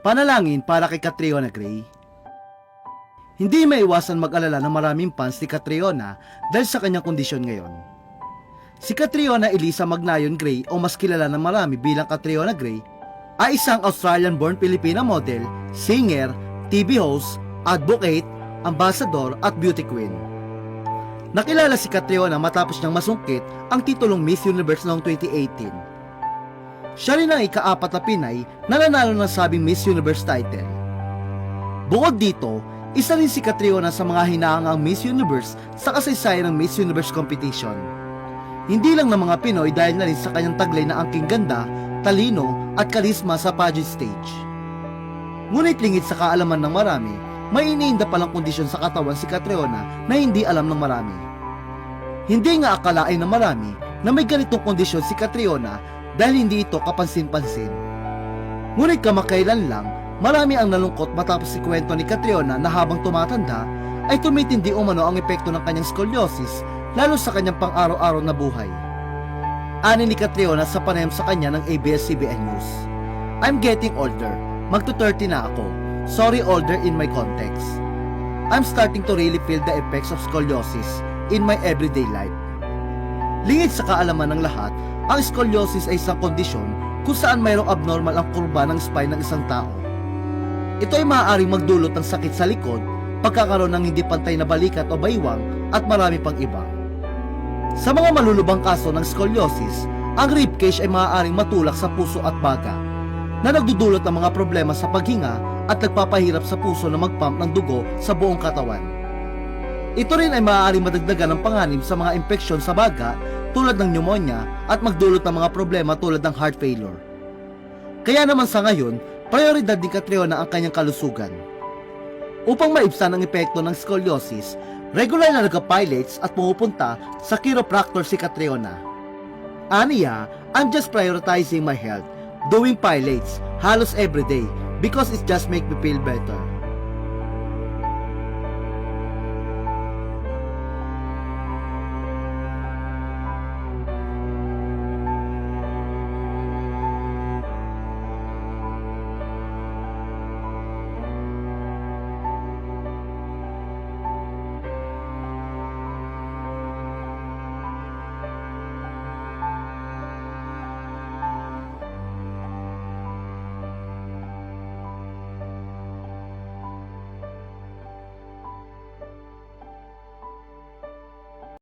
Panalangin para kay Catriona Gray. Hindi maiwasan mag-alala ng maraming fans ni Catriona dahil sa kanyang kondisyon ngayon. Si Catriona Elisa Magnayon Gray o mas kilala ng marami bilang Catriona Gray ay isang Australian-born Filipina model, singer, TV host, advocate, ambassador at beauty queen. Nakilala si Catriona matapos niyang masungkit ang titulong Miss Universe noong 2018. Siya rin ang ika-4 na Pinay na nanalo ng sabing Miss Universe title. Bukod dito, isa rin si Catriona sa mga hinahangang Miss Universe sa kasaysayan ng Miss Universe competition. Hindi lang ng mga Pinoy dahil na rin sa kanyang taglay na angking ganda, talino at karisma sa pageant stage. Ngunit lingid sa kaalaman ng marami, may iniinda palang kondisyon sa katawan si Catriona na hindi alam ng marami. Hindi nga akalain ng marami na may ganitong kondisyon si Catriona dahil hindi ito kapansin-pansin. Ngunit kamakailan lang, marami ang nalungkot matapos ikwento ni Catriona na habang tumatanda ay tumitindi umano ang epekto ng kanyang scoliosis lalo sa kanyang pang-araw-araw na buhay. Ani ni Catriona sa panayam sa kanya ng ABS-CBN News. I'm getting older. Magto-30 na ako. Sorry, older in my context. I'm starting to really feel the effects of scoliosis in my everyday life. Lingid sa kaalaman ng lahat, ang scoliosis ay isang kondisyon kung saan mayroong abnormal ang kurba ng spine ng isang tao. Ito ay maaaring magdulot ng sakit sa likod, pagkakaroon ng hindi pantay na balikat o baywang at marami pang iba. Sa mga malulubang kaso ng scoliosis, ang ribcage ay maaaring matulak sa puso at baga, na nagdudulot ng mga problema sa paghinga at nagpapahirap sa puso na mag-pump ng dugo sa buong katawan. Ito rin ay maaaring madagdagan ng panganib sa mga impeksyon sa baga tulad ng pneumonia at magdulot ng mga problema tulad ng heart failure. Kaya naman sa ngayon, prioridad ni Catriona ang kanyang kalusugan. Upang maibsan ang epekto ng scoliosis, regular na nagpa-pilates at pumupunta sa chiropractor si Catriona. Aniya, I'm just prioritizing my health, doing pilates halos every day because it just make me feel better.